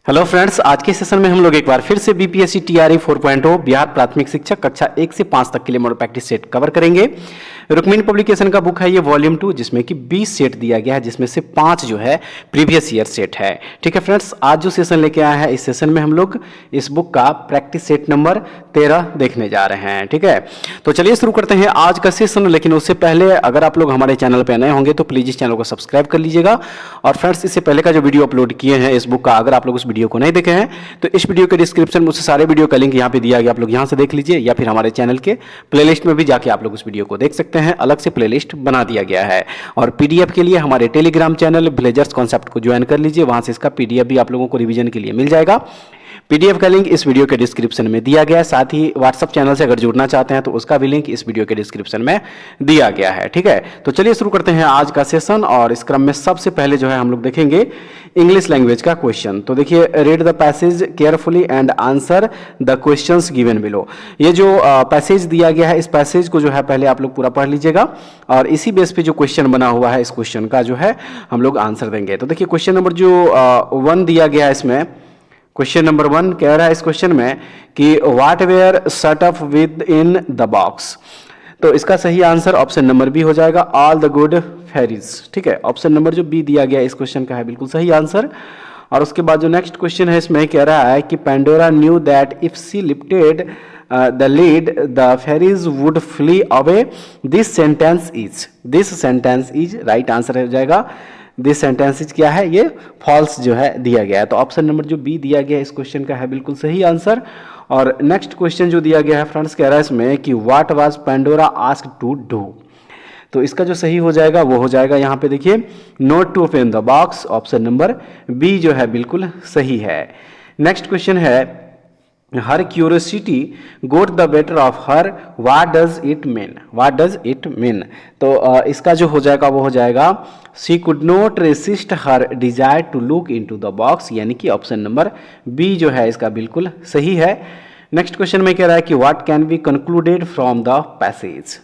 Hello friends, आज के session में हम लोग एक बार फिर से बीपीएससी टीआरई 4.0 बिहार प्राथमिक शिक्षक कक्षा 1 से 5 तक के लिए मॉडल प्रैक्टिस सेट कवर करेंगे। रुक्मिणी पब्लिकेशन का बुक है ये वॉल्यूम 2, जिसमें कि 20 सेट दिया गया है, जिसमें से 5 जो है प्रीवियस ईयर सेट है। ठीक है फ्रेंड्स, आज जो सेशन लेके आया है, इस सेशन में हम लोग इस बुक का प्रैक्टिस सेट नंबर 13 देखने जा रहे हैं। ठीक है, तो चलिए शुरू करते हैं आज का सेशन। लेकिन उससे पहले अगर आप लोग हमारे चैनल पर नए होंगे तो प्लीज इस चैनल को सब्सक्राइब कर लीजिएगा। और फ्रेंड्स, इससे पहले का जो वीडियो अपलोड किए हैं इस बुक का, अगर आप लोग उस वीडियो को नहीं देखे हैं तो इस वीडियो के डिस्क्रिप्शन में उससे सारे वीडियो का लिंक यहाँ पे दिया गया, आप लोग यहाँ से देख लीजिए, या फिर हमारे चैनल के प्लेलिस्ट में भी जाके आप लोग उस वीडियो को देख सकते हैं। अलग से प्लेलिस्ट बना दिया गया है। और पीडीएफ के लिए हमारे टेलीग्राम चैनल विलेजर्स कॉन्सेप्ट को ज्वाइन कर लीजिए, वहां से इसका पीडीएफ भी आप लोगों को रिवीजन के लिए मिल जाएगा। पीडीएफ का लिंक इस वीडियो के डिस्क्रिप्शन में दिया गया है। साथ ही व्हाट्सएप चैनल से अगर जुड़ना चाहते हैं तो उसका भी लिंक इस वीडियो के डिस्क्रिप्शन में दिया गया है। ठीक है, तो चलिए शुरू करते हैं आज का सेशन। और इस क्रम में सबसे पहले जो है हम लोग देखेंगे इंग्लिश लैंग्वेज का क्वेश्चन। तो देखिए, read the passage carefully and answer the questions given below. ये जो पैसेज दिया गया है, इस पैसेज को जो है पहले आप लोग पूरा पढ़ लीजिएगा और इसी बेस पे जो क्वेश्चन बना हुआ है, इस क्वेश्चन का जो है हम लोग आंसर देंगे। तो देखिए, क्वेश्चन नंबर जो 1 दिया गया है, इसमें क्वेश्चन नंबर 1 कह रहा है इस क्वेश्चन में कि what were shut up within the box. तो इसका सही आंसर ऑप्शन नंबर बी हो जाएगा, ऑल द गुड फेरीज। ठीक है, ऑप्शन नंबर जो बी दिया गया इस क्वेश्चन का है बिल्कुल सही आंसर। और उसके बाद जो नेक्स्ट क्वेश्चन है, इसमें कह रहा है कि Pandora knew that if she lifted the lid the fairies would flee away. This sentence is right answer हो जाएगा। दिस सेंटेंसेज क्या है, ये फॉल्स जो है दिया गया है। तो ऑप्शन नंबर जो बी दिया गया है इस क्वेश्चन का है बिल्कुल सही आंसर। और नेक्स्ट क्वेश्चन जो दिया गया है फ्रेंड्स, कह रहा है इसमें कि what was Pandora asked to do. तो इसका जो सही हो जाएगा वो हो जाएगा यहाँ पे देखिए, not to open the box. Option number B जो है बिल्कुल सही है। नेक्स्ट क्वेश्चन है, her curiosity got the better of her, what does it mean. तो इसका जो हो जाएगा वो हो जाएगा, she could not resist her desire to look into the box, यानी कि ऑप्शन नंबर बी जो है इसका बिल्कुल सही है। नेक्स्ट क्वेश्चन में कह रहा है कि what can be concluded from the passage.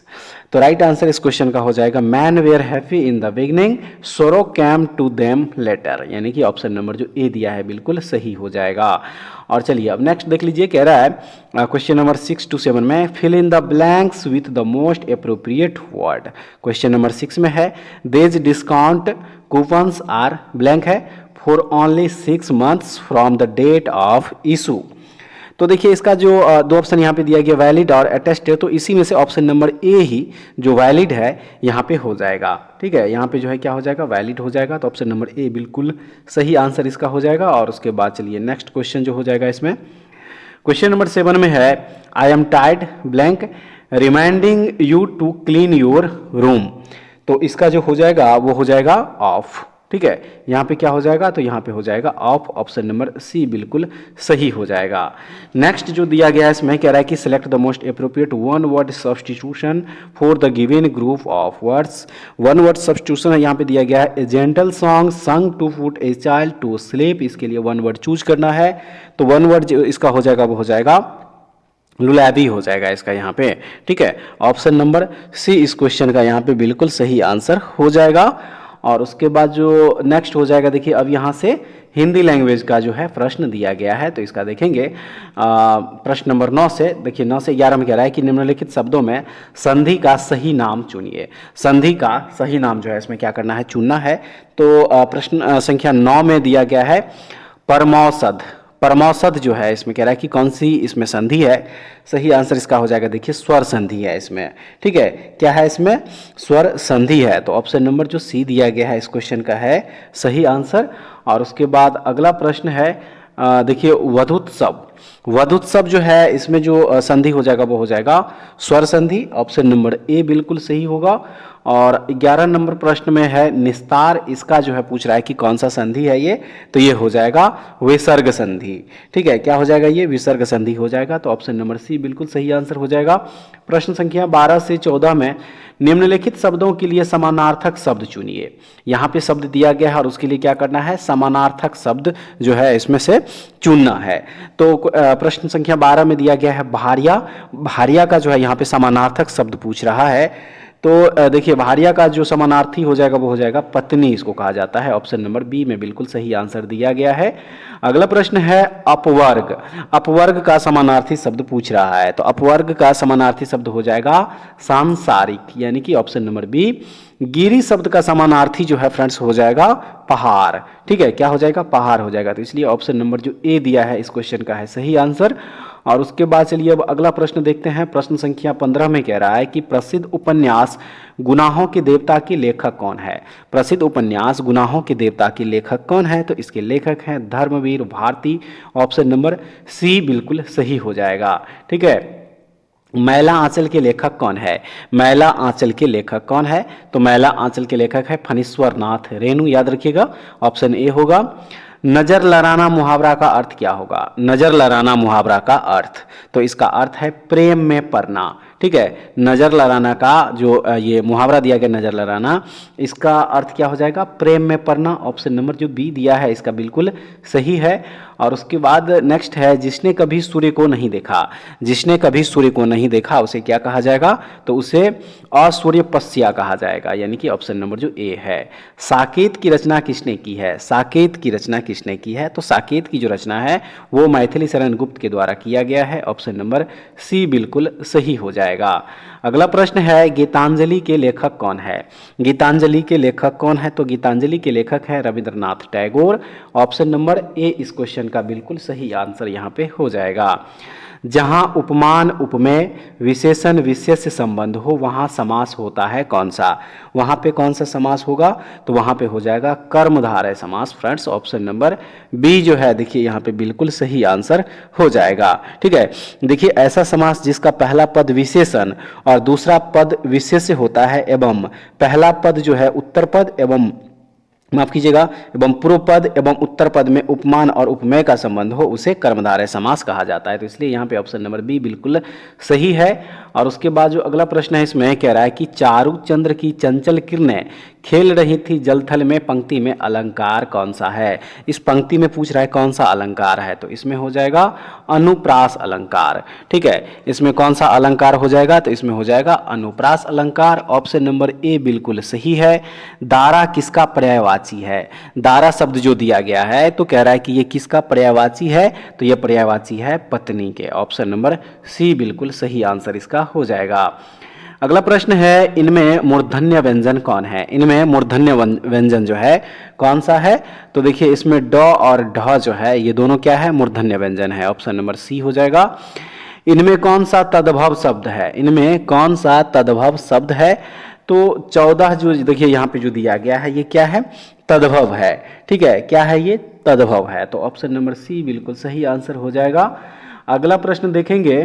तो राइट आंसर इस क्वेश्चन का हो जाएगा, men were happy in the beginning, sorrow came to them later, यानी कि ऑप्शन नंबर जो ए दिया है बिल्कुल सही हो जाएगा। और चलिए अब नेक्स्ट देख लीजिए, कह रहा है क्वेश्चन नंबर 6 to 7 में fill in the blanks with the most appropriate word. Question number 6 में है these discount coupons are blank है for only 6 months from the date of issue. तो देखिए, इसका जो 2 ऑप्शन यहाँ पे दिया गया, वैलिड और अटेस्टेड, तो इसी में से ऑप्शन नंबर ए ही जो वैलिड है यहाँ पे हो जाएगा। ठीक है, यहाँ पे जो है क्या हो जाएगा, वैलिड हो जाएगा। तो ऑप्शन नंबर ए बिल्कुल सही आंसर इसका हो जाएगा। और उसके बाद चलिए नेक्स्ट क्वेश्चन जो हो जाएगा इसमें, क्वेश्चन नंबर 7 में है I am tired blank reminding you to clean your room. तो इसका जो हो जाएगा वो हो जाएगा ऑफ। ठीक है, यहाँ पे क्या हो जाएगा, तो यहाँ पे हो जाएगा ऑफ। ऑप्शन नंबर सी बिल्कुल सही हो जाएगा। नेक्स्ट जो दिया गया है इसमें कह रहा है कि select the most appropriate one word substitution for the given group of words. One word substitution है यहाँ पे दिया गया है, a gentle song sung to put a child to sleep. इसके लिए वन वर्ड चूज करना है। तो वन वर्ड जो इसका हो जाएगा वो हो जाएगा लुलैबी हो जाएगा इसका यहाँ पे। ठीक है, ऑप्शन नंबर सी इस क्वेश्चन का यहाँ पे बिल्कुल सही आंसर हो जाएगा। और उसके बाद जो नेक्स्ट हो जाएगा, देखिए अब यहाँ से हिंदी लैंग्वेज का जो है प्रश्न दिया गया है। तो इसका देखेंगे प्रश्न नंबर 9 से, देखिए 9 से 11 में कह रहा है कि निम्नलिखित शब्दों में संधि का सही नाम चुनिए। संधि का सही नाम जो है इसमें क्या करना है, चुनना है। तो प्रश्न संख्या 9 में दिया गया है परमौषध। परमौषध जो है इसमें कह रहा है कि कौन सी इसमें संधि है। सही आंसर इसका हो जाएगा, देखिए स्वर संधि है इसमें। ठीक है, क्या है इसमें, स्वर संधि है। तो ऑप्शन नंबर जो सी दिया गया है इस क्वेश्चन का है सही आंसर। और उसके बाद अगला प्रश्न है, देखिए वधुत्सव। वधुत्सव जो है इसमें जो संधि हो जाएगा वो हो जाएगा स्वर संधि। ऑप्शन नंबर ए बिल्कुल सही होगा। और 11 नंबर प्रश्न में है निस्तार। इसका जो है पूछ रहा है कि कौन सा संधि है ये, तो ये हो जाएगा विसर्ग संधि। ठीक है, क्या हो जाएगा, ये विसर्ग संधि हो जाएगा। तो ऑप्शन नंबर सी बिल्कुल सही आंसर हो जाएगा। प्रश्न संख्या 12 से 14 में निम्नलिखित शब्दों के लिए समानार्थक शब्द चुनिए। यहाँ पे शब्द दिया गया है और उसके लिए क्या करना है, समानार्थक शब्द जो है इसमें से चुनना है। तो प्रश्न संख्या 12 में दिया गया है भारिया। भारिया का जो है यहाँ पे समानार्थक शब्द पूछ रहा है। तो देखिए भार्या का जो समानार्थी हो जाएगा वो हो जाएगा पत्नी, इसको कहा जाता है। ऑप्शन नंबर बी में बिल्कुल सही आंसर दिया गया है। अगला प्रश्न है अपवर्ग। अपवर्ग का समानार्थी शब्द पूछ रहा है, तो अपवर्ग का समानार्थी शब्द हो जाएगा सांसारिक, यानी कि ऑप्शन नंबर बी। गिरी शब्द का समानार्थी जो है फ्रेंड्स हो जाएगा पहाड़, ठीक है, क्या हो जाएगा, पहाड़ हो जाएगा। तो इसलिए ऑप्शन नंबर जो ए दिया है इस क्वेश्चन का है सही आंसर। और उसके बाद चलिए अब अगला प्रश्न देखते हैं। प्रश्न संख्या 15 में कह रहा है कि प्रसिद्ध उपन्यास गुनाहों के देवता के लेखक कौन है। प्रसिद्ध उपन्यास गुनाहों के देवता के लेखक कौन है, तो इसके लेखक हैं Dharamvir Bharati. Option number C बिल्कुल सही हो जाएगा, ठीक है। मैला आंचल के लेखक कौन है, मैला आंचल के लेखक कौन है, तो मैला आंचल के लेखक है फणीश्वर नाथ रेणु, याद रखिएगा, ऑप्शन ए होगा। नजर लड़ाना मुहावरा का अर्थ क्या होगा, नजर लड़ाना मुहावरा का अर्थ, तो इसका अर्थ है प्रेम में पड़ना, ठीक है। नजर लड़ाना का जो ये मुहावरा दिया गया नजर लड़ाना, इसका अर्थ क्या हो जाएगा, प्रेम में पड़ना। ऑप्शन नंबर जो बी दिया है इसका बिल्कुल सही है। और उसके बाद नेक्स्ट है जिसने कभी सूर्य को नहीं देखा, जिसने कभी सूर्य को नहीं देखा उसे क्या कहा जाएगा, तो उसे असूर्यपस्या कहा जाएगा, यानी कि ऑप्शन नंबर जो ए है। साकेत की रचना किसने की है, साकेत की रचना किसने की है, तो साकेत की जो रचना है वो मैथिली शरण गुप्त के द्वारा किया गया है। ऑप्शन नंबर सी बिल्कुल सही हो जाएगा। अगला प्रश्न है गीतांजलि के लेखक कौन है, गीतांजलि के लेखक कौन है, तो गीतांजलि के लेखक है रविंद्रनाथ टैगोर। ऑप्शन नंबर ए इस क्वेश्चन का बिल्कुल सही आंसर यहाँ पे हो जाएगा। जहां उपमान उपमेय विशेषण विशेष से संबंध हो वहां समास होता है कौन सा, वहां पे कौन सा समास होगा, तो वहां पे हो जाएगा कर्मधारय समास फ्रेंड्स। ऑप्शन नंबर बी जो है देखिए यहाँ पे बिल्कुल सही आंसर हो जाएगा, ठीक है। देखिए ऐसा समास जिसका पहला पद विशेषण और दूसरा पद विशेष्य होता है एवं पहला पद जो है उत्तर पद एवं माफ कीजिएगा एवं पूर्व पद एवं उत्तर पद में उपमान और उपमेय का संबंध हो उसे कर्मधारय समास कहा जाता है। तो इसलिए यहाँ पे ऑप्शन नंबर बी बिल्कुल सही है। और उसके बाद जो अगला प्रश्न है इसमें कह रहा है कि चारु चंद्र की चंचल किरणें खेल रही थी जलथल में, पंक्ति में अलंकार कौन सा है। इस पंक्ति में पूछ रहा है कौन सा अलंकार है, तो इसमें हो जाएगा अनुप्रास अलंकार, ठीक है। इसमें कौन सा अलंकार हो जाएगा, तो इसमें हो जाएगा अनुप्रास अलंकार। ऑप्शन नंबर ए बिल्कुल सही है। दारा किसका पर्यायवाची है, दारा शब्द जो दिया गया है तो कह रहा है कि ये किसका पर्यायवाची है, तो ये पर्यायवाची है पत्नी के। ऑप्शन नंबर सी बिल्कुल सही आंसर इसका हो जाएगा। अगला प्रश्न है इनमें मूर्धन्य व्यंजन कौन है, इनमें मूर्धन्य व्यंजन जो है कौन सा है, तो देखिए इसमें ड और ढ जो है ये दोनों क्या है, मूर्धन्य व्यंजन है। ऑप्शन नंबर सी हो जाएगा। इनमें कौन सा तद्भव शब्द है, इनमें कौन सा तद्भव शब्द है, तो 14 जो देखिए यहाँ पे जो दिया गया है ये क्या है, तद्भव है, ठीक है, क्या है ये, तद्भव है। तो ऑप्शन नंबर सी बिल्कुल सही आंसर हो जाएगा। अगला प्रश्न देखेंगे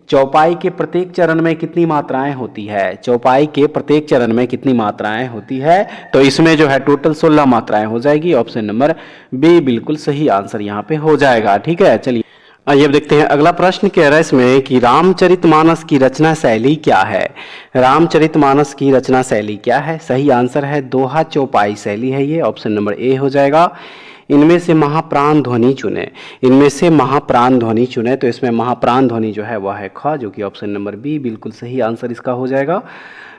चौपाई के प्रत्येक चरण में कितनी मात्राएं होती है, चौपाई के प्रत्येक चरण में कितनी मात्राएं होती है, तो इसमें जो है टोटल 16 मात्राएं हो जाएगी। ऑप्शन नंबर बी बिल्कुल सही आंसर यहाँ पे हो जाएगा, ठीक है। चलिए आइए अब देखते हैं अगला प्रश्न कह रहा है इसमें कि रामचरितमानस की रचना शैली क्या है, रामचरितमानस की रचना शैली क्या है, सही आंसर है दोहा चौपाई शैली है ये। ऑप्शन नंबर ए हो जाएगा। इनमें से महाप्राण ध्वनि चुने, इनमें से महाप्राण ध्वनि चुने, तो इसमें महाप्राण ध्वनि जो है वह है ख, जो कि ऑप्शन नंबर बी बिल्कुल सही आंसर इसका हो जाएगा।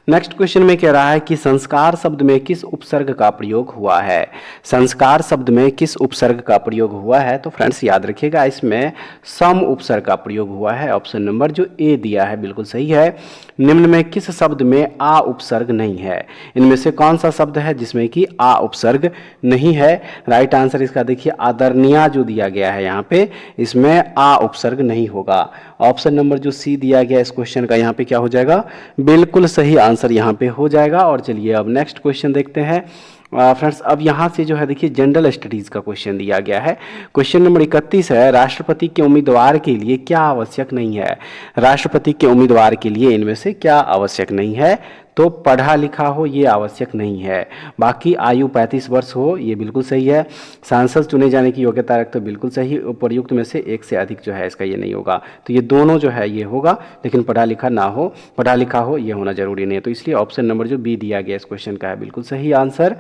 नेक्स्ट क्वेश्चन में कह रहा है कि संस्कार शब्द में किस उपसर्ग का प्रयोग हुआ है, संस्कार शब्द में किस उपसर्ग का प्रयोग हुआ है, तो फ्रेंड्स याद रखिएगा इसमें सम उपसर्ग का प्रयोग हुआ है। ऑप्शन नंबर जो ए दिया है बिल्कुल सही है। निम्न में किस शब्द में आ उपसर्ग नहीं है, इनमें से कौन सा शब्द है जिसमें कि आ उपसर्ग नहीं है, राइट आंसर इसका देखिए आदरणीय जो दिया गया है यहाँ पे इसमें आ उपसर्ग नहीं होगा। ऑप्शन नंबर जो सी दिया गया इस क्वेश्चन का यहाँ पे क्या हो जाएगा, बिल्कुल सही आंसर यहाँ पे हो जाएगा। और चलिए अब नेक्स्ट क्वेश्चन देखते हैं फ्रेंड्स। अब यहाँ से जो है देखिए जनरल स्टडीज का क्वेश्चन दिया गया है। क्वेश्चन नंबर 31 है राष्ट्रपति के उम्मीदवार के लिए क्या आवश्यक नहीं है, राष्ट्रपति के उम्मीदवार के लिए इनमें से क्या आवश्यक नहीं है, तो पढ़ा लिखा हो ये आवश्यक नहीं है, बाकी आयु 35 वर्ष हो ये बिल्कुल सही है, सांसद चुने जाने की योग्यता रखते तो बिल्कुल सही, उपयुक्त में से एक से अधिक जो है इसका ये नहीं होगा, तो ये दोनों जो है ये होगा, लेकिन पढ़ा लिखा ना हो, पढ़ा लिखा हो ये होना जरूरी नहीं है। तो इसलिए ऑप्शन नंबर जो बी दिया गया इस क्वेश्चन का है बिल्कुल सही आंसर।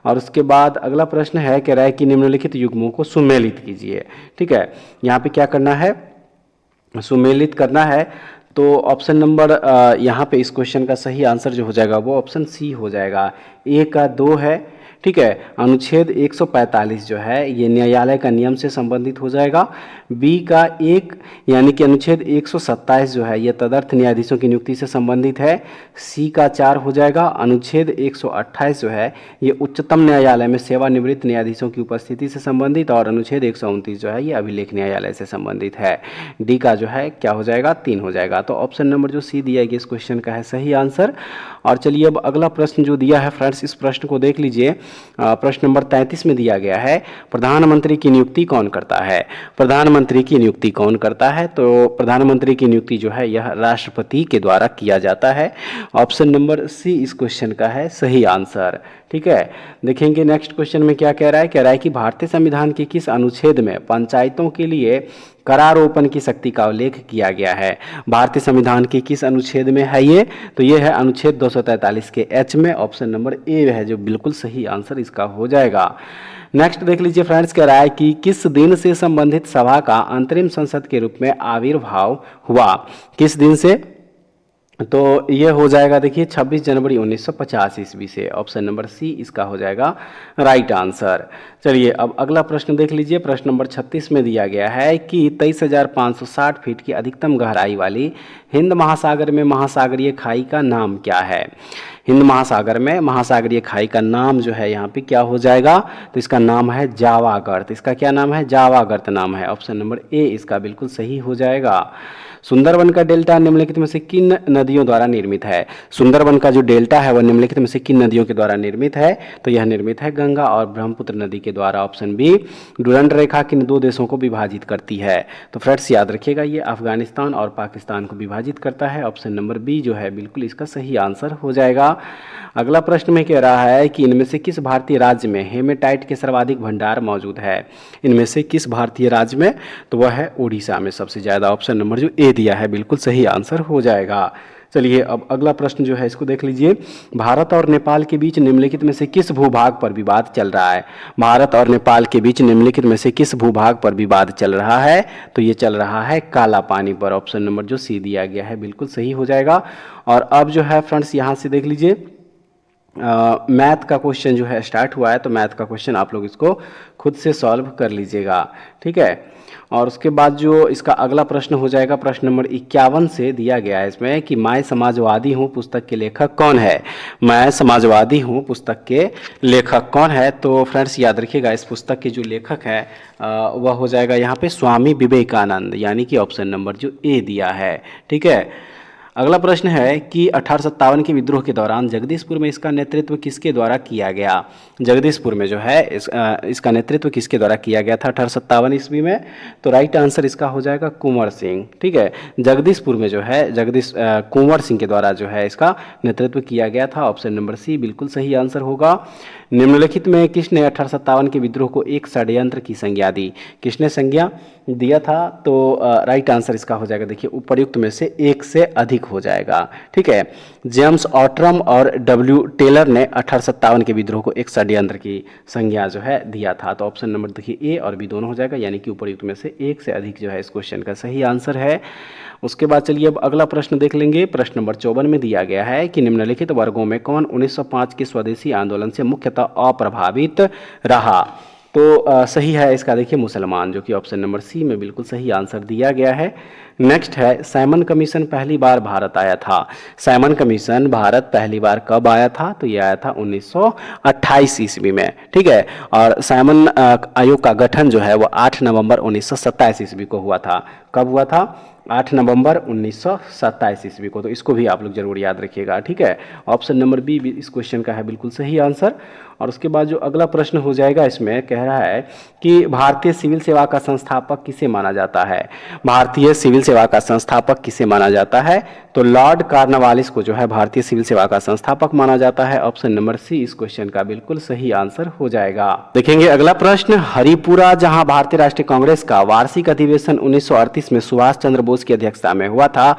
और उसके बाद अगला प्रश्न है कह रहा है कि निम्नलिखित युग्मों को सुमेलित कीजिए, ठीक है। यहाँ पे क्या करना है, सुमेलित करना है। तो ऑप्शन नंबर यहाँ पे इस क्वेश्चन का सही आंसर जो हो जाएगा वो ऑप्शन सी हो जाएगा। ए का 2 है, ठीक है। अनुच्छेद 145 जो है ये न्यायालय का नियम से संबंधित हो जाएगा। बी का 1 यानी कि अनुच्छेद 127 जो है ये तदर्थ न्यायाधीशों की नियुक्ति से संबंधित है। सी का 4 हो जाएगा। अनुच्छेद 128 जो है ये उच्चतम न्यायालय में सेवानिवृत्त न्यायाधीशों की उपस्थिति से संबंधित, और अनुच्छेद 129 जो है ये अभिलेख न्यायालय से संबंधित है। डी का जो है क्या हो जाएगा, 3 हो जाएगा। तो ऑप्शन नंबर जो सी दिया गया इस क्वेश्चन का है सही आंसर। और चलिए अब अगला प्रश्न जो दिया है फ्रेंड्स, इस प्रश्न को देख लीजिए। प्रश्न नंबर 33 में दिया गया है प्रधानमंत्री की नियुक्ति कौन करता है। प्रधानमंत्री की नियुक्ति कौन करता है, तो प्रधानमंत्री की नियुक्ति जो है यह राष्ट्रपति के द्वारा किया जाता है। ऑप्शन नंबर सी इस क्वेश्चन का है सही आंसर, ठीक है। देखेंगे नेक्स्ट क्वेश्चन में क्या कह रहा है। कह रहा है कि भारतीय संविधान के किस अनुच्छेद में पंचायतों के लिए करारोपण की शक्ति का उल्लेख किया गया है। भारतीय संविधान के किस अनुच्छेद में है ये, तो ये है अनुच्छेद 243 के एच में। ऑप्शन नंबर ए है जो बिल्कुल सही आंसर इसका हो जाएगा। नेक्स्ट देख लीजिए फ्रेंड्स, कह रहा है कि किस दिन से संबंधित सभा का अंतरिम संसद के रूप में आविर्भाव हुआ। किस दिन से, तो ये हो जाएगा देखिए 26 जनवरी 1950 ईस्वी से। ऑप्शन नंबर सी इसका हो जाएगा राइट आंसर। चलिए अब अगला प्रश्न देख लीजिए। प्रश्न नंबर 36 में दिया गया है कि 23,560 फीट की अधिकतम गहराई वाली हिंद महासागर में महासागरीय खाई का नाम क्या है। हिंद महासागर में महासागरीय खाई का नाम जो है यहाँ पे क्या हो जाएगा, तो इसका नाम है जावा गर्त। इसका क्या नाम है, जावा गर्त नाम है। ऑप्शन नंबर ए इसका बिल्कुल सही हो जाएगा। सुंदरवन का डेल्टा निम्नलिखित में से किन नदियों द्वारा निर्मित है। सुंदरवन का जो डेल्टा है वह निम्नलिखित में से किन नदियों के द्वारा निर्मित है, तो यह निर्मित है गंगा और ब्रह्मपुत्र नदी के द्वारा। ऑप्शन बी डुरंड रेखा किन 2 देशों को विभाजित करती है, तो फ्रेंड्स याद रखिएगा ये अफगानिस्तान और पाकिस्तान को विभाजित करता है। ऑप्शन नंबर बी जो है बिल्कुल इसका सही आंसर हो जाएगा। अगला प्रश्न में कह रहा है कि इनमें से किस भारतीय राज्य में हेमेटाइट के सर्वाधिक भंडार मौजूद है। इनमें से किस भारतीय राज्य में, तो वह है उड़ीसा में सबसे ज़्यादा। ऑप्शन नंबर जो ए दिया है बिल्कुल सही आंसर हो जाएगा। चलिए अब अगला प्रश्न जो है इसको देख लीजिए। भारत और नेपाल के बीच निम्नलिखित में से किस भूभाग पर विवाद चल रहा है। भारत और नेपाल के बीच निम्नलिखित में से किस भूभाग पर विवाद चल रहा है, तो ये चल रहा है काला पानी पर। ऑप्शन नंबर जो सी दिया गया है बिल्कुल सही हो जाएगा। और अब जो है फ्रेंड्स यहाँ से देख लीजिए मैथ का क्वेश्चन जो है स्टार्ट हुआ है, तो मैथ का क्वेश्चन आप लोग इसको खुद से सॉल्व कर लीजिएगा, ठीक है। और उसके बाद जो इसका अगला प्रश्न हो जाएगा प्रश्न नंबर 51 से दिया गया है इसमें कि मैं समाजवादी हूँ पुस्तक के लेखक कौन है। मैं समाजवादी हूँ पुस्तक के लेखक कौन है, तो फ्रेंड्स याद रखिएगा इस पुस्तक के जो लेखक है वह हो जाएगा यहाँ पे स्वामी विवेकानंद, यानी कि ऑप्शन नंबर जो ए दिया है, ठीक है। अगला प्रश्न है कि 1857 के विद्रोह के दौरान जगदीशपुर में इसका नेतृत्व किसके द्वारा किया गया। जगदीशपुर में जो है इसका नेतृत्व किसके द्वारा किया गया था 1857 ईस्वी में, तो राइट आंसर इसका हो जाएगा कुंवर सिंह, ठीक है। जगदीशपुर में जो है कुंवर सिंह के द्वारा जो है इसका नेतृत्व किया गया था। ऑप्शन नंबर सी बिल्कुल सही आंसर होगा। निम्नलिखित में किसने 1857 के विद्रोह को एक षड्यंत्र की संज्ञा दी। किसने संज्ञा दिया था, तो राइट आंसर इसका हो जाएगा देखिए उपर्युक्त में से एक से अधिक हो जाएगा, ठीक है। जेम्स ऑट्रम और डब्ल्यू टेलर ने 1857 के विद्रोह को एक षड्यंत्र की संज्ञा जो है दिया था। तो ऑप्शन नंबर देखिए ए और बी दोनों हो जाएगा, यानी कि उपर्युक्त में से एक से अधिक जो है इस क्वेश्चन का सही आंसर है। उसके बाद चलिए अब अगला प्रश्न देख लेंगे। प्रश्न नंबर 54 में दिया गया है कि निम्नलिखित वर्गों में कौन 1905 के स्वदेशी आंदोलन से मुख्यतः अप्रभावित रहा, तो सही है इसका देखिए मुसलमान, जो कि ऑप्शन नंबर सी में बिल्कुल सही आंसर दिया गया है। नेक्स्ट है साइमन कमीशन पहली बार भारत आया था। साइमन कमीशन भारत पहली बार कब आया था, तो यह आया था 1928 ईस्वी में, ठीक है। और साइमन आयोग का गठन जो है वो 8 नवंबर 1927 ईस्वी को हुआ था। कब हुआ था, 8 नवंबर 1927 ईस्वी को, तो इसको भी आप लोग जरूर याद रखिएगा, ठीक है। ऑप्शन नंबर बी भी इस क्वेश्चन का है बिल्कुल सही आंसर। और उसके बाद जो अगला प्रश्न हो जाएगा इसमें कह रहा है कि भारतीय सिविल सेवा का संस्थापक किसे माना जाता है। भारतीय सिविल सेवा का संस्थापक किसे माना जाता है, तो लॉर्ड कार्नवालिस को जो है भारतीय सिविल सेवा का संस्थापक माना जाता है। ऑप्शन नंबर सी इस क्वेश्चन का बिल्कुल सही आंसर हो जाएगा। देखेंगे अगला प्रश्न, हरिपुरा जहां भारतीय राष्ट्रीय कांग्रेस का वार्षिक अधिवेशन 1938 में सुभाष चंद्र बोस की अध्यक्षता में हुआ था,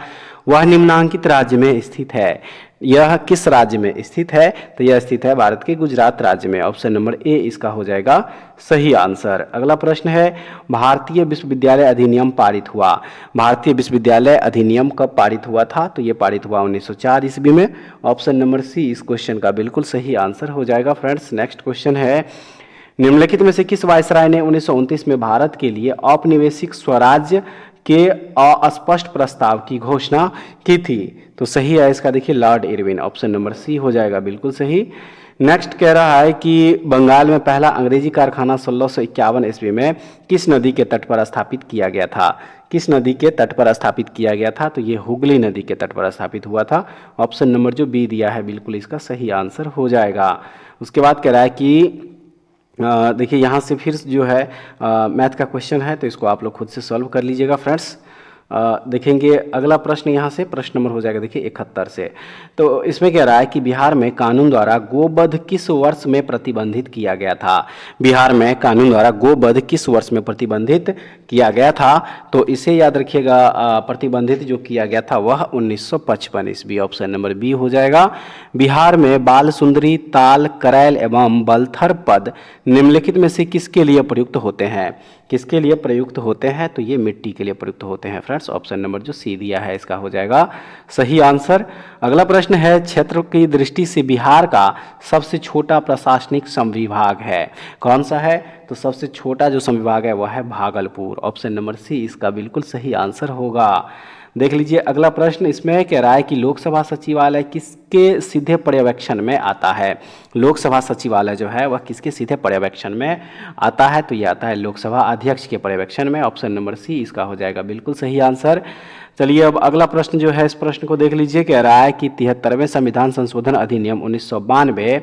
वह निम्नांकित राज्य में स्थित है। यह किस राज्य में स्थित है? तो यह स्थित है भारत के गुजरात राज्य में। ऑप्शन नंबर ए इसका हो जाएगा सही आंसर। अगला प्रश्न है, भारतीय विश्वविद्यालय अधिनियम पारित हुआ। भारतीय विश्वविद्यालय अधिनियम कब पारित हुआ था? तो ये पारित हुआ 1904 ईस्वी में। ऑप्शन नंबर सी इस क्वेश्चन का बिल्कुल सही आंसर हो जाएगा। फ्रेंड्स नेक्स्ट क्वेश्चन है, निम्नलिखित में से किस वायसराय ने 1929 में भारत के लिए औपनिवेशिक स्वराज्य के अस्पष्ट प्रस्ताव की घोषणा की थी? तो सही है इसका, देखिए Lord Irwin. Option number C हो जाएगा बिल्कुल सही। नेक्स्ट कह रहा है कि बंगाल में पहला अंग्रेजी कारखाना 1651 ईस्वी में किस नदी के तट पर स्थापित किया गया था? किस नदी के तट पर स्थापित किया गया था? तो ये हुगली नदी के तट पर स्थापित हुआ था। ऑप्शन नंबर जो बी दिया है बिल्कुल इसका सही आंसर हो जाएगा। उसके बाद कह रहा है कि देखिए यहाँ से फिर जो है मैथ का क्वेश्चन है, तो इसको आप लोग खुद से सॉल्व कर लीजिएगा फ्रेंड्स। देखेंगे अगला प्रश्न यहाँ से प्रश्न नंबर हो जाएगा देखिए 71 से। तो इसमें कह रहा है कि बिहार में कानून द्वारा गोवध किस वर्ष में प्रतिबंधित किया गया था? बिहार में कानून द्वारा गोवध किस वर्ष में प्रतिबंधित किया गया था? तो इसे याद रखिएगा, प्रतिबंधित जो किया गया था वह 1955 ईस्वी। ऑप्शन नंबर बी हो जाएगा। बिहार में बाल सुंदरी, ताल, करैल एवं बलथर पद निम्नलिखित में से किसके लिए प्रयुक्त होते हैं? किसके लिए प्रयुक्त होते हैं? तो ये मिट्टी के लिए प्रयुक्त होते हैं फ्रेंड्स। ऑप्शन नंबर जो सी दिया है इसका हो जाएगा सही आंसर। अगला प्रश्न है, क्षेत्र की दृष्टि से बिहार का सबसे छोटा प्रशासनिक संविभाग है, कौन सा है? तो सबसे छोटा जो संविभाग है वह है भागलपुर। ऑप्शन नंबर सी इसका बिल्कुल सही आंसर होगा। देख लीजिए अगला प्रश्न, इसमें कह रहा है कि लोकसभा सचिवालय किसके सीधे पर्यवेक्षण में आता है? लोकसभा सचिवालय जो है वह किसके सीधे पर्यवेक्षण में आता है? तो ये आता है लोकसभा अध्यक्ष के पर्यवेक्षण में। ऑप्शन नंबर सी इसका हो जाएगा बिल्कुल सही आंसर। चलिए अब अगला प्रश्न जो है इस प्रश्न को देख लीजिए। कह रहा है कि 73वें संविधान संशोधन अधिनियम 1992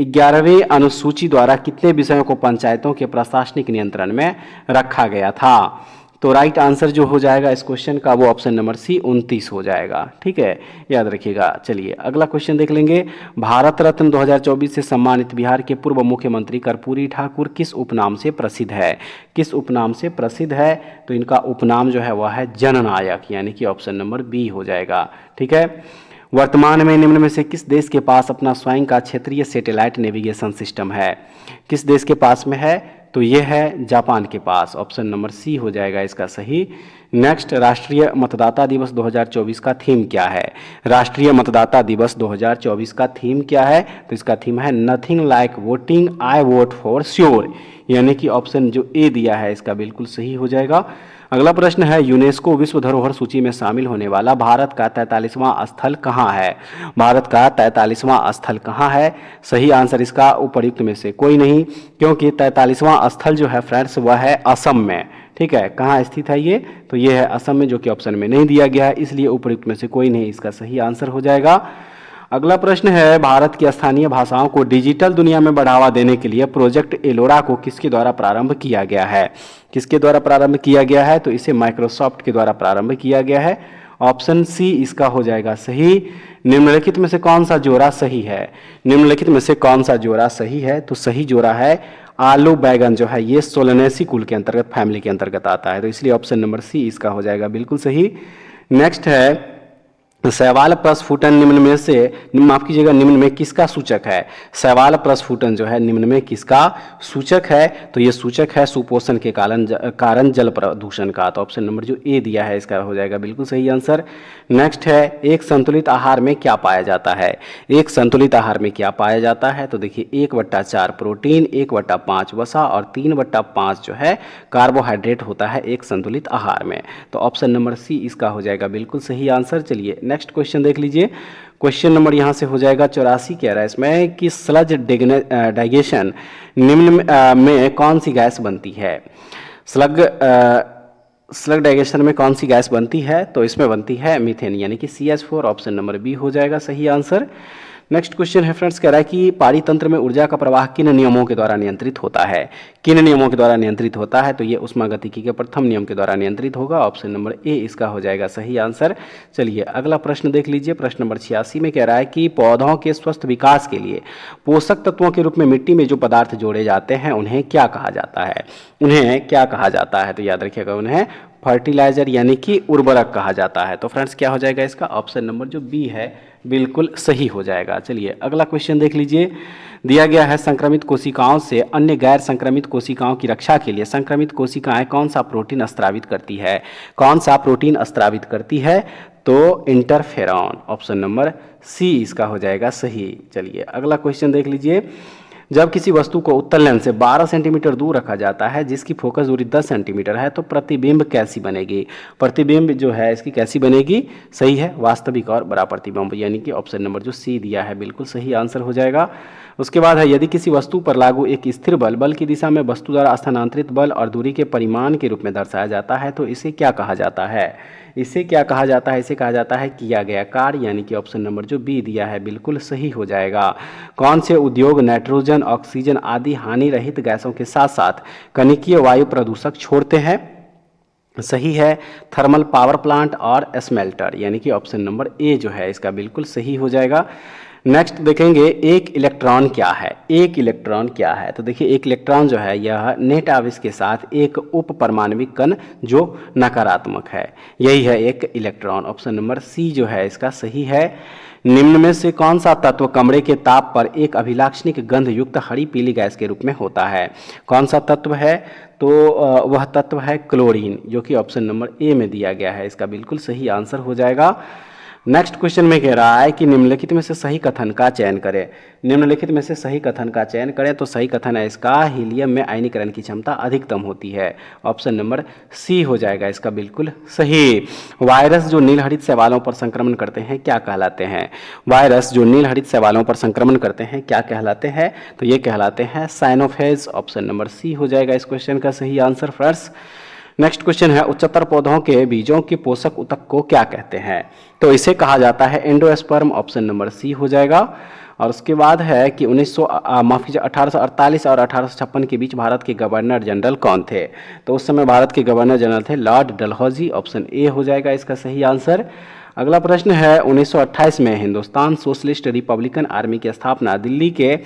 11वीं अनुसूची द्वारा कितने विषयों को पंचायतों के प्रशासनिक नियंत्रण में रखा गया था? तो राइट आंसर जो हो जाएगा इस क्वेश्चन का वो ऑप्शन नंबर सी 29 हो जाएगा। ठीक है, याद रखिएगा। चलिए अगला क्वेश्चन देख लेंगे। भारत रत्न 2024 से सम्मानित बिहार के पूर्व मुख्यमंत्री कर्पूरी ठाकुर किस उपनाम से प्रसिद्ध है? किस उपनाम से प्रसिद्ध है? तो इनका उपनाम जो है वह है जननायक, यानी कि ऑप्शन नंबर बी हो जाएगा। ठीक है, वर्तमान में निम्न में से किस देश के पास अपना स्वयं का क्षेत्रीय सैटेलाइट नेविगेशन सिस्टम है? किस देश के पास में है? तो ये है जापान के पास। ऑप्शन नंबर सी हो जाएगा इसका सही। नेक्स्ट, राष्ट्रीय मतदाता दिवस 2024 का थीम क्या है? राष्ट्रीय मतदाता दिवस 2024 का थीम क्या है? तो इसका थीम है nothing like voting, I vote for sure, यानी कि ऑप्शन जो ए दिया है इसका बिल्कुल सही हो जाएगा। अगला प्रश्न है, यूनेस्को विश्व धरोहर सूची में शामिल होने वाला भारत का 43वां स्थल कहाँ है? भारत का 43वां स्थल कहाँ है? सही आंसर इसका उपर्युक्त में से कोई नहीं, क्योंकि 43वां स्थल जो है फ्रेंड्स वह है असम में। ठीक है, कहाँ स्थित है ये? तो ये है असम में, जो कि ऑप्शन में नहीं दिया गया है, इसलिए उपर्युक्त में से कोई नहीं इसका सही आंसर हो जाएगा। अगला प्रश्न है, भारत की स्थानीय भाषाओं को डिजिटल दुनिया में बढ़ावा देने के लिए प्रोजेक्ट एलोरा को किसके द्वारा प्रारंभ किया गया है? किसके द्वारा प्रारंभ किया गया है? तो इसे माइक्रोसॉफ्ट के द्वारा प्रारंभ किया गया है। ऑप्शन सी इसका हो जाएगा सही। निम्नलिखित में से कौन सा जोड़ा सही है? निम्नलिखित में से कौन सा जोड़ा सही है? तो सही जोड़ा है आलू बैगन जो है ये सोलनेसी कुल के अंतर्गत, फैमिली के अंतर्गत आता है, तो इसलिए ऑप्शन नंबर सी इसका हो जाएगा बिल्कुल सही। नेक्स्ट है, शैवाल प्रस्फुटन निम्न में से, माफ कीजिएगा, निम्न में किसका सूचक है? शैवाल प्रस्फुटन जो है निम्न में किसका सूचक है? तो ये सूचक है सुपोषण के कारण जल प्रदूषण का। तो ऑप्शन नंबर जो ए दिया है इसका हो जाएगा बिल्कुल सही आंसर। नेक्स्ट है, एक संतुलित आहार में क्या पाया जाता है? एक संतुलित आहार में क्या पाया जाता है? तो देखिए 1/4 प्रोटीन, 1/5 वसा और 3/5 जो है कार्बोहाइड्रेट होता है एक संतुलित आहार में। तो ऑप्शन नंबर सी इसका हो जाएगा बिल्कुल सही आंसर। चलिए नेक्स्ट क्वेश्चन देख लीजिए। क्वेश्चन नंबर यहाँ से हो जाएगा 84, कह रहा है इसमें कि स्लज डाइजेशन निम्न में कौन सी गैस बनती है? स्लग डाइजेशन में कौन सी गैस बनती है? तो इसमें बनती है मीथेन, यानी कि CH4। ऑप्शन नंबर बी हो जाएगा सही आंसर। नेक्स्ट क्वेश्चन है फ्रेंड्स, कह रहा है कि पारीतंत्र में ऊर्जा का प्रवाह किन नियमों के द्वारा नियंत्रित होता है? किन नियमों के द्वारा नियंत्रित होता है? तो ये ऊष्मागतिकी के प्रथम नियम के द्वारा नियंत्रित होगा। ऑप्शन नंबर ए इसका हो जाएगा सही आंसर। चलिए अगला प्रश्न देख लीजिए। प्रश्न नंबर 86 में कह रहा है कि पौधों के स्वस्थ विकास के लिए पोषक तत्वों के रूप में मिट्टी में जो पदार्थ जोड़े जाते हैं उन्हें क्या कहा जाता है? उन्हें क्या कहा जाता है? तो याद रखिएगा, उन्हें फर्टिलाइजर यानी कि उर्वरक कहा जाता है। तो फ्रेंड्स क्या हो जाएगा इसका? ऑप्शन नंबर जो बी है बिल्कुल सही हो जाएगा। चलिए अगला क्वेश्चन देख लीजिए। दिया गया है संक्रमित कोशिकाओं से अन्य गैर संक्रमित कोशिकाओं की रक्षा के लिए संक्रमित कोशिकाएं कौन सा प्रोटीन स्रावित करती है? कौन सा प्रोटीन स्रावित करती है? तो इंटरफेरॉन, ऑप्शन नंबर सी इसका हो जाएगा सही। चलिए अगला क्वेश्चन देख लीजिए। जब किसी वस्तु को उत्तल लेंस से 12 सेंटीमीटर दूर रखा जाता है जिसकी फोकस दूरी 10 सेंटीमीटर है तो प्रतिबिंब कैसी बनेगी? प्रतिबिंब जो है इसकी कैसी बनेगी? सही है, वास्तविक और बड़ा प्रतिबिंब, यानी कि ऑप्शन नंबर जो सी दिया है बिल्कुल सही आंसर हो जाएगा। उसके बाद है यदि किसी वस्तु पर लागू एक स्थिर बल की दिशा में वस्तु द्वारा स्थानांतरित बल और दूरी के परिमाण के रूप में दर्शाया जाता है तो इसे क्या कहा जाता है? इसे क्या कहा जाता है? इसे कहा जाता है किया गया कार्य, यानी कि ऑप्शन नंबर जो बी दिया है बिल्कुल सही हो जाएगा। कौन से उद्योग नाइट्रोजन, ऑक्सीजन आदि हानि रहित गैसों के साथ साथ कनिकीय वायु प्रदूषक छोड़ते हैं? सही है, थर्मल पावर प्लांट और स्मेल्टर, यानी कि ऑप्शन नंबर ए जो है इसका बिल्कुल सही हो जाएगा। नेक्स्ट देखेंगे एक इलेक्ट्रॉन क्या है? एक इलेक्ट्रॉन क्या है? तो देखिए एक इलेक्ट्रॉन जो है यह नेट आवेश के साथ एक उप परमाणविक कण जो नकारात्मक है, यही है एक इलेक्ट्रॉन। ऑप्शन नंबर सी जो है इसका सही है। निम्न में से कौन सा तत्व कमरे के ताप पर एक अभिलाक्षणिक गंध युक्त हरी पीली गैस के रूप में होता है? कौन सा तत्व है? तो वह तत्व है क्लोरीन, जो कि ऑप्शन नंबर ए में दिया गया है, इसका बिल्कुल सही आंसर हो जाएगा। नेक्स्ट क्वेश्चन में कह रहा है कि निम्नलिखित में से सही कथन का चयन करें। निम्नलिखित में से सही कथन का चयन करें, तो सही कथन है इसका हीलियम में आयनीकरण की क्षमता अधिकतम होती है, ऑप्शन नंबर सी हो जाएगा इसका बिल्कुल सही। वायरस जो नीलहरित शैवालों पर संक्रमण करते हैं क्या कहलाते हैं? वायरस जो नीलहरित शैवालों पर संक्रमण करते हैं क्या कहलाते हैं? तो ये कहलाते हैं साइनोफेज, ऑप्शन नंबर सी हो जाएगा इस क्वेश्चन का सही आंसर फ्रेंड्स। नेक्स्ट क्वेश्चन है उच्चतर पौधों के बीजों के पोषक ऊतक को क्या कहते हैं? तो इसे कहा जाता है एंडोस्पर्म, ऑप्शन नंबर सी हो जाएगा। और उसके बाद है कि 1848 और 1856 के बीच भारत के गवर्नर जनरल कौन थे? तो उस समय भारत के गवर्नर जनरल थे लॉर्ड डलहौजी, ऑप्शन ए हो जाएगा इसका सही आंसर। अगला प्रश्न है 1928 में हिंदुस्तान सोशलिस्ट रिपब्लिकन आर्मी की स्थापना दिल्ली के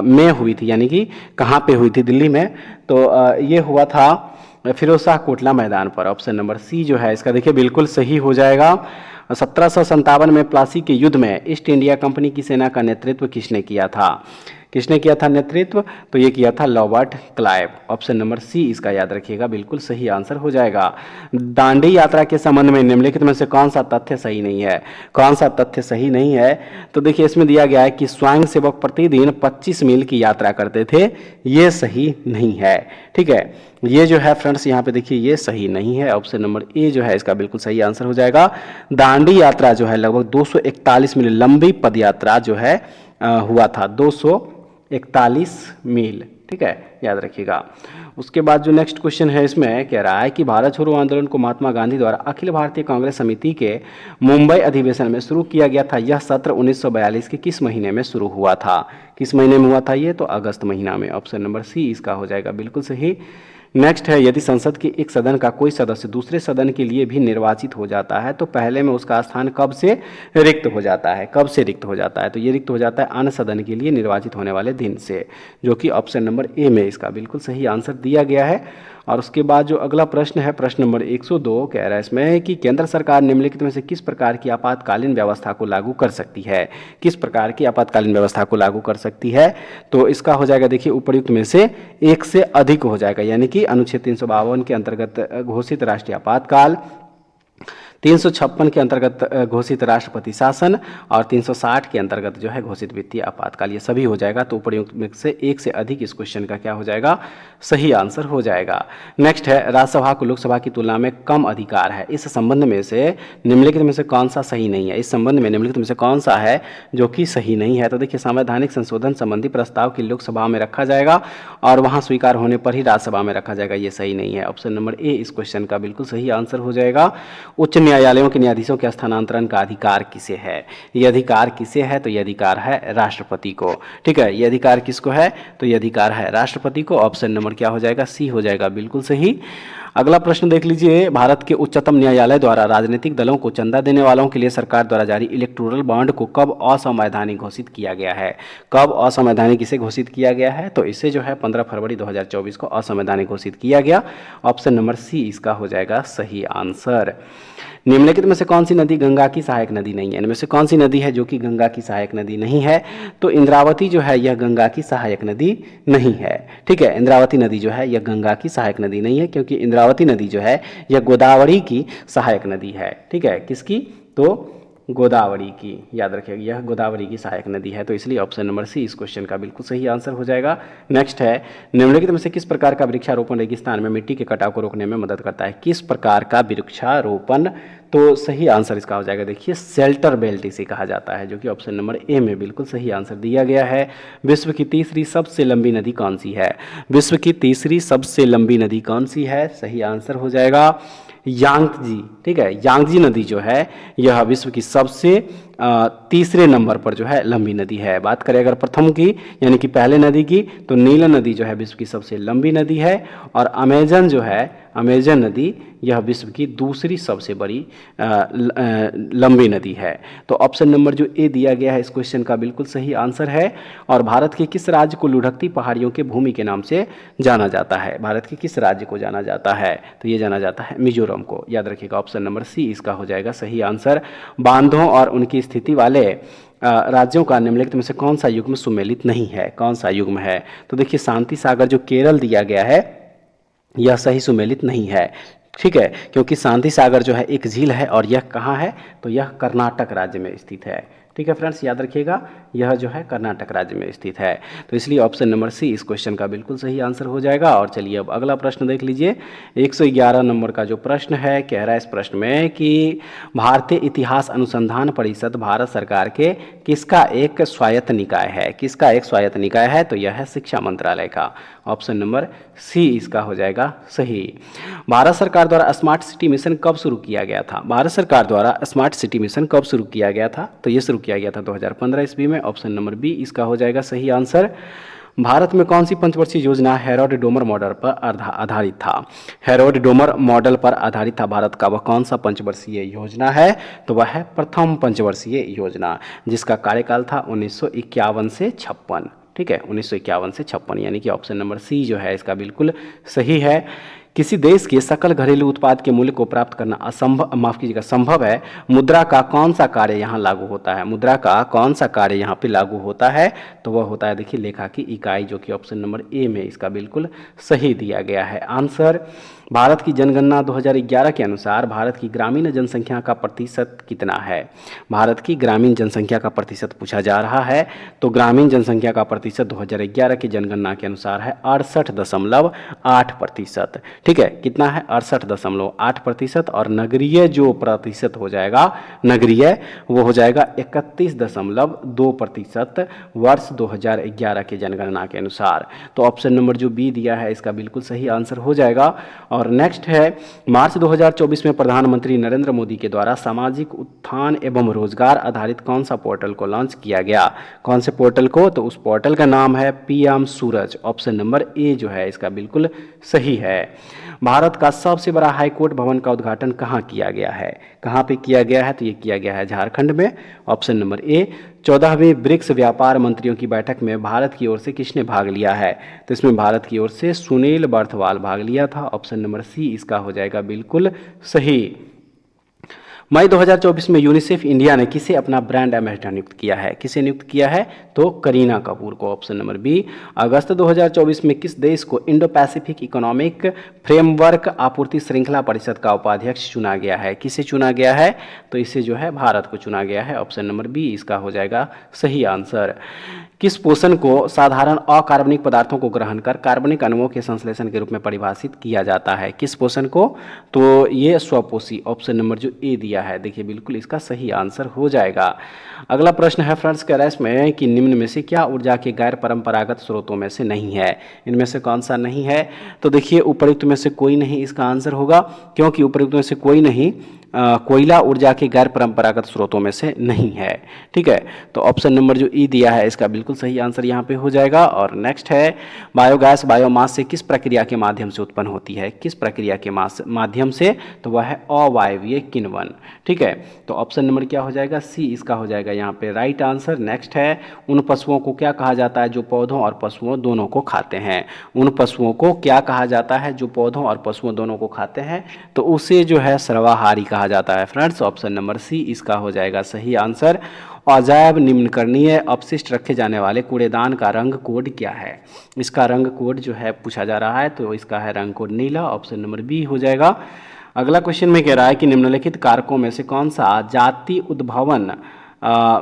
में हुई थी, यानी कि कहाँ पे हुई थी? दिल्ली में। तो ये हुआ था फिरोज शाह कोटला मैदान पर, ऑप्शन नंबर सी जो है इसका देखिए बिल्कुल सही हो जाएगा। 1757 में प्लासी के युद्ध में ईस्ट इंडिया कंपनी की सेना का नेतृत्व किसने किया था? किसने किया था नेतृत्व? तो ये किया था Robert Clive, option number C इसका याद रखिएगा, बिल्कुल सही आंसर हो जाएगा। दांडी यात्रा के संबंध में निम्नलिखित में से कौन सा तथ्य सही नहीं है? कौन सा तथ्य सही नहीं है? तो देखिए इसमें दिया गया है कि स्वयंसेवक प्रतिदिन 25 मील की यात्रा करते थे, ये सही नहीं है। ठीक है, ये जो है फ्रेंड्स यहाँ पे देखिए ये सही नहीं है, ऑप्शन नंबर ए जो है इसका बिल्कुल सही आंसर हो जाएगा। दांडी यात्रा जो है लगभग 241 मील लंबी पद यात्रा जो है हुआ था, 241 मील। ठीक है, याद रखिएगा। उसके बाद जो नेक्स्ट क्वेश्चन है इसमें कह रहा है कि भारत छोड़ो आंदोलन को महात्मा गांधी द्वारा अखिल भारतीय कांग्रेस समिति के मुंबई अधिवेशन में शुरू किया गया था। यह सत्र 1942 के किस महीने में शुरू हुआ था? किस महीने में हुआ था ये? तो अगस्त महीना में, ऑप्शन नंबर सी इसका हो जाएगा बिल्कुल सही। नेक्स्ट है यदि संसद के एक सदन का कोई सदस्य दूसरे सदन के लिए भी निर्वाचित हो जाता है तो पहले में उसका स्थान कब से रिक्त हो जाता है? कब से रिक्त हो जाता है? तो ये रिक्त हो जाता है अन्य सदन के लिए निर्वाचित होने वाले दिन से, जो कि ऑप्शन नंबर ए में इसका बिल्कुल सही आंसर दिया गया है। और उसके बाद जो अगला प्रश्न है प्रश्न नंबर 102 कह रहा है इसमें कि केंद्र सरकार निम्नलिखित में से किस प्रकार की आपातकालीन व्यवस्था को लागू कर सकती है? किस प्रकार की आपातकालीन व्यवस्था को लागू कर सकती है? तो इसका हो जाएगा देखिए उपर्युक्त में से एक से अधिक हो जाएगा, यानी कि अनुच्छेद 352 के अंतर्गत घोषित राष्ट्रीय आपातकाल, 356 के अंतर्गत घोषित राष्ट्रपति शासन और 360 के अंतर्गत जो है घोषित वित्तीय आपातकाल, ये सभी हो जाएगा। तो उपर्युक्त में से एक से अधिक इस क्वेश्चन का क्या हो जाएगा? सही आंसर हो जाएगा। नेक्स्ट है राज्यसभा को लोकसभा की तुलना में कम अधिकार है, इस संबंध में से निम्नलिखित में से कौन सा सही नहीं है? इस संबंध में निम्नलिखित में से कौन सा है जो कि सही नहीं है? तो देखिए संवैधानिक संशोधन संबंधी प्रस्ताव की लोकसभा में रखा जाएगा और वहां स्वीकार होने पर ही राज्यसभा में रखा जाएगा, ये सही नहीं है। ऑप्शन नंबर ए इस क्वेश्चन का बिल्कुल सही आंसर हो जाएगा। उच्च न्यायालयों के न्यायाधीशों के स्थानांतरण का अधिकार किसे है? ये अधिकार किसे है? तो ये अधिकार है राष्ट्रपति को। ठीक है, ये अधिकार किसको है? तो ये अधिकार है राष्ट्रपति को। ऑप्शन नंबर क्या हो जाएगा? सी हो जाएगा बिल्कुल सही। अगला प्रश्न देख लीजिए, भारत के उच्चतम न्यायालय द्वारा राजनीतिक दलों को चंदा देने वालों के लिए सरकार द्वारा जारी इलेक्टोरल बॉन्ड को कब असंवैधानिक घोषित किया गया है? कब असंवैधानिक इसे घोषित किया गया है? तो इसे जो है 15 फरवरी 2024 को असंवैधानिक घोषित किया गया। ऑप्शन नंबर सी इसका हो जाएगा सही आंसर। निम्नलिखित में से कौन सी नदी गंगा की सहायक नदी नहीं है? इनमें से कौन सी नदी है जो कि गंगा की सहायक नदी नहीं है? तो इंद्रावती जो है यह गंगा की सहायक नदी नहीं है। ठीक है, इंद्रावती नदी जो है यह गंगा की सहायक नदी नहीं है, क्योंकि इंद्रावती नदी जो है यह गोदावरी की सहायक नदी है। ठीक है, किसकी? तो गोदावरी की, याद रखिएगा यह गोदावरी की सहायक नदी है, तो इसलिए ऑप्शन नंबर सी इस क्वेश्चन का बिल्कुल सही आंसर हो जाएगा। नेक्स्ट है, निम्नलिखित में से किस प्रकार का वृक्षारोपण रेगिस्तान में मिट्टी के कटाव को रोकने में मदद करता है? किस प्रकार का वृक्षारोपण? तो सही आंसर इसका हो जाएगा, देखिए शेल्टर बेल्ट इसे कहा जाता है, जो कि ऑप्शन नंबर ए में बिल्कुल सही आंसर दिया गया है। विश्व की तीसरी सबसे लंबी नदी कौन सी है? विश्व की तीसरी सबसे लंबी नदी कौन सी है? सही आंसर हो जाएगा यांगजी। ठीक है, यांगजी नदी जो है यह विश्व की सबसे तीसरे नंबर पर जो है लंबी नदी है। बात करें अगर प्रथम की यानी कि पहले नदी की, तो नील नदी जो है विश्व की सबसे लंबी नदी है, और अमेजन जो है, अमेजन नदी यह विश्व की दूसरी सबसे बड़ी लंबी नदी है। तो ऑप्शन नंबर जो ए दिया गया है इस क्वेश्चन का बिल्कुल सही आंसर है। और भारत के किस राज्य को लुढ़कती पहाड़ियों के भूमि के नाम से जाना जाता है? भारत के किस राज्य को जाना जाता है? तो ये जाना जाता है मिजोरम को। याद रखिएगा ऑप्शन नंबर सी इसका हो जाएगा सही आंसर। बांधों और उनकी स्थिति वाले राज्यों का निम्नलिखित में से कौन सा युग्म सुमेलित नहीं है? कौन सा युग्म है? तो देखिए शांति सागर जो केरल दिया गया है यह सही सुमेलित नहीं है। ठीक है, क्योंकि शांति सागर जो है एक झील है, और यह कहाँ है? तो यह कर्नाटक राज्य में स्थित है। ठीक है फ्रेंड्स, याद रखिएगा यह जो है कर्नाटक राज्य में स्थित है, तो इसलिए ऑप्शन नंबर सी इस क्वेश्चन का बिल्कुल सही आंसर हो जाएगा। और चलिए अब अगला प्रश्न देख लीजिए। 111 नंबर का जो प्रश्न है, कह रहा है इस प्रश्न में कि भारतीय इतिहास अनुसंधान परिषद भारत सरकार के किसका एक स्वायत्त निकाय है? किसका एक स्वायत्त निकाय है? तो यह है शिक्षा मंत्रालय का। ऑप्शन नंबर सी इसका हो जाएगा सही। भारत सरकार द्वारा स्मार्ट सिटी मिशन कब शुरू किया गया था? भारत सरकार द्वारा स्मार्ट सिटी मिशन कब शुरू किया गया था? तो ये शुरू किया गया था 2015 ईस्वी में। ऑप्शन नंबर बी इसका हो जाएगा सही आंसर। भारत में कौन सी पंचवर्षीय योजना हेरोड डोमर मॉडल पर आधारित था? हेरोड डोमर मॉडल पर आधारित था भारत का वह कौन सा पंचवर्षीय योजना है? तो वह है प्रथम पंचवर्षीय योजना, जिसका कार्यकाल था 1951 से 56। ठीक है, 1951 से 56, यानी कि ऑप्शन नंबर सी जो है इसका बिल्कुल सही है। किसी देश के सकल घरेलू उत्पाद के मूल्य को प्राप्त करना असंभव, माफ कीजिएगा, संभव है। मुद्रा का कौन सा कार्य यहाँ लागू होता है? मुद्रा का कौन सा कार्य यहाँ पे लागू होता है? तो वह होता है देखिए लेखा की इकाई, जो कि ऑप्शन नंबर ए में इसका बिल्कुल सही दिया गया है आंसर। भारत की जनगणना 2011 के अनुसार भारत की ग्रामीण जनसंख्या का प्रतिशत कितना है? भारत की ग्रामीण जनसंख्या का प्रतिशत पूछा जा रहा है, तो ग्रामीण जनसंख्या का प्रतिशत 2011 की जनगणना के अनुसार है 68.8%। ठीक है, कितना है? 68.8%। और नगरीय जो प्रतिशत हो जाएगा, नगरीय वो हो जाएगा 31.2% वर्ष 2011 के जनगणना के अनुसार। तो ऑप्शन नंबर जो बी दिया है इसका बिल्कुल सही आंसर हो जाएगा। और नेक्स्ट है, मार्च 2024 में प्रधानमंत्री नरेंद्र मोदी के द्वारा सामाजिक उत्थान एवं रोजगार आधारित कौन सा पोर्टल को लॉन्च किया गया? कौन से पोर्टल को? तो उस पोर्टल का नाम है पीएम सूरज। ऑप्शन नंबर ए जो है इसका बिल्कुल सही है। भारत का सबसे बड़ा हाईकोर्ट भवन का उद्घाटन कहाँ किया गया है? कहाँ पे किया गया है? तो ये किया गया है झारखंड में। Option number A. 14वीं ब्रिक्स व्यापार मंत्रियों की बैठक में भारत की ओर से किसने भाग लिया है? तो इसमें भारत की ओर से सुनील बर्थवाल भाग लिया था। ऑप्शन नंबर सी इसका हो जाएगा बिल्कुल सही। मई 2024 में यूनिसेफ इंडिया ने किसे अपना ब्रांड एम्बेसडर नियुक्त किया है? किसे नियुक्त किया है? तो करीना कपूर को। Option number B. अगस्त 2024 में किस देश को इंडो पैसिफिक इकोनॉमिक फ्रेमवर्क आपूर्ति श्रृंखला परिषद का उपाध्यक्ष चुना गया है? किसे चुना गया है? तो इसे जो है भारत को चुना गया है। ऑप्शन नंबर बी इसका हो जाएगा सही आंसर। किस पोषण को साधारण अकार्बनिक पदार्थों को ग्रहण कर कार्बनिक अणुओं के संश्लेषण के रूप में परिभाषित किया जाता है? किस पोषण को? तो ये स्वपोषी। ऑप्शन नंबर जो ए दिया है देखिए बिल्कुल इसका सही आंसर हो जाएगा। अगला प्रश्न है फ्रेंड्स कह रहा है इसमें कि निम्न में से क्या ऊर्जा के गैर परंपरागत स्रोतों में से नहीं है? इनमें से कौन सा नहीं है? तो देखिए उपयुक्त में से कोई नहीं इसका आंसर होगा, क्योंकि उपयुक्त में से कोई नहीं कोयला ऊर्जा के गैर परंपरागत स्रोतों में से नहीं है। ठीक है, तो ऑप्शन नंबर जो ई दिया है इसका बिल्कुल सही आंसर यहाँ पे हो जाएगा। और नेक्स्ट है, बायोगैस बायोमास से किस प्रक्रिया के माध्यम से उत्पन्न होती है? किस प्रक्रिया के माध्यम से? तो वह है अवायवीय किण्वन। ठीक है, तो ऑप्शन नंबर क्या हो जाएगा, सी इसका हो जाएगा यहाँ पे राइट आंसर। नेक्स्ट है, उन पशुओं को क्या कहा जाता है जो पौधों और पशुओं दोनों को खाते हैं। उन पशुओं को क्या कहा जाता है जो पौधों और पशुओं दोनों को खाते हैं, तो उसे जो है सर्वाहारी कहा जाता है फ्रेंड्स। ऑप्शन नंबर सी इसका हो जाएगा सही आंसर। अजैव निम्नकरणीय अपशिष्ट रखे जाने वाले कूड़ेदान का रंग कोड क्या है। इसका रंग कोड जो है पूछा जा रहा है, तो इसका है रंग कोड नीला। ऑप्शन नंबर बी हो जाएगा। अगला क्वेश्चन में कह रहा है कि निम्नलिखित कारकों में से कौन सा जाति उद्भवन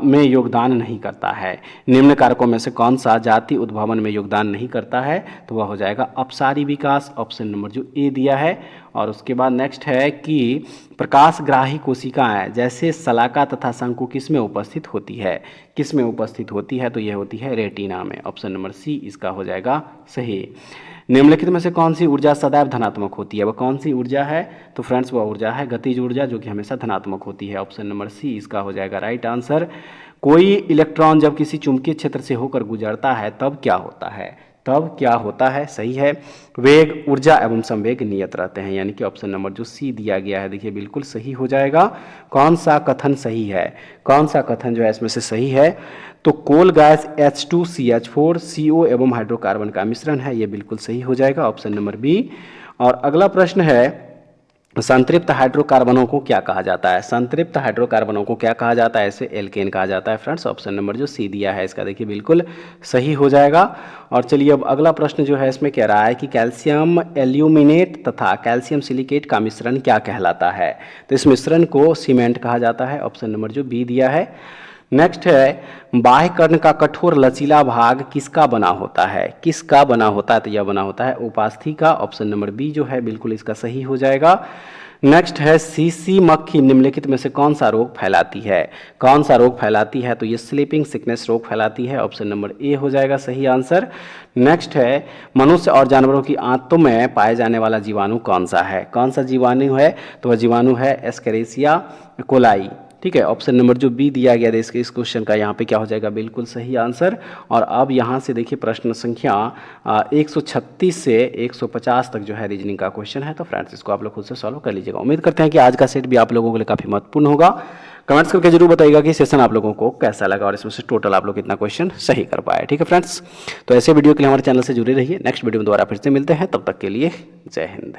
में योगदान नहीं करता है। निम्न कारकों में से कौन सा जाति उद्भवन में योगदान नहीं करता है, तो वह हो जाएगा अपसारी विकास। ऑप्शन नंबर जो ए दिया है। और उसके बाद नेक्स्ट है कि प्रकाशग्राही कोशिकाएं जैसे शलाका तथा शंकु किस में उपस्थित होती है। किस में उपस्थित होती है, तो यह होती है रेटिना में। ऑप्शन नंबर सी इसका हो जाएगा सही। निम्नलिखित में से कौन सी ऊर्जा सदैव धनात्मक होती है, वह कौन सी ऊर्जा है, तो फ्रेंड्स वह ऊर्जा है गतिज ऊर्जा, जो कि हमेशा धनात्मक होती है। ऑप्शन नंबर सी इसका हो जाएगा राइट आंसर। कोई इलेक्ट्रॉन जब किसी चुंबकीय क्षेत्र से होकर गुजरता है तब क्या होता है, तब क्या होता है, सही है, वेग, ऊर्जा एवं संवेग नियत रहते हैं, यानी कि ऑप्शन नंबर जो सी दिया गया है देखिए बिल्कुल सही हो जाएगा। कौन सा कथन सही है, कौन सा कथन जो है इसमें से सही है, तो कोल गैस H2CH4 CO एवं हाइड्रोकार्बन का मिश्रण है, ये बिल्कुल सही हो जाएगा। Option number B. और अगला प्रश्न है, संतृप्त हाइड्रोकार्बनों को क्या कहा जाता है। संतृप्त हाइड्रोकार्बनों को क्या कहा जाता है, इसे एल्केन कहा जाता है फ्रेंड्स। ऑप्शन नंबर जो सी दिया है इसका देखिए बिल्कुल सही हो जाएगा। और चलिए अब अगला प्रश्न जो है इसमें कह रहा है कि कैल्शियम एल्यूमिनेट तथा कैल्शियम सिलिकेट का मिश्रण क्या कहलाता है, तो इस मिश्रण को सीमेंट कहा जाता है। ऑप्शन नंबर जो बी दिया है। नेक्स्ट है, बाह्य कर्ण का कठोर लचीला भाग किसका बना होता है, किसका बना होता है, तो यह बना होता है उपास्थि का। ऑप्शन नंबर बी जो है बिल्कुल इसका सही हो जाएगा। नेक्स्ट है, सीसी मक्खी निम्नलिखित में से कौन सा रोग फैलाती है, कौन सा रोग फैलाती है, तो ये स्लीपिंग सिकनेस रोग फैलाती है। ऑप्शन नंबर ए हो जाएगा सही आंसर। नेक्स्ट है, मनुष्य और जानवरों की आंतों में पाए जाने वाला जीवाणु कौन सा है, कौन सा जीवाणु है, तो वह जीवाणु है एस्केरिसिया कोलाई। ठीक है, ऑप्शन नंबर जो बी दिया गया है इस क्वेश्चन का यहाँ पे क्या हो जाएगा, बिल्कुल सही आंसर। और अब यहाँ से देखिए प्रश्न संख्या 136 से 150 तक जो है रीजनिंग का क्वेश्चन है, तो फ्रेंड्स इसको आप लोग खुद से सॉल्व कर लीजिएगा। उम्मीद करते हैं कि आज का सेट भी आप लोगों के लिए काफ़ी महत्वपूर्ण होगा। कमेंट्स करके जरूर बताइएगा कि सेशन आप लोगों को कैसा लगा और इसमें से टोटल आप लोग कितना क्वेश्चन सही कर पाए। ठीक है फ्रेंड्स, तो ऐसे वीडियो के लिए हमारे चैनल से जुड़े रहिए। नेक्स्ट वीडियो में दोबारा फिर से मिलते हैं, तब तक के लिए जय हिंद।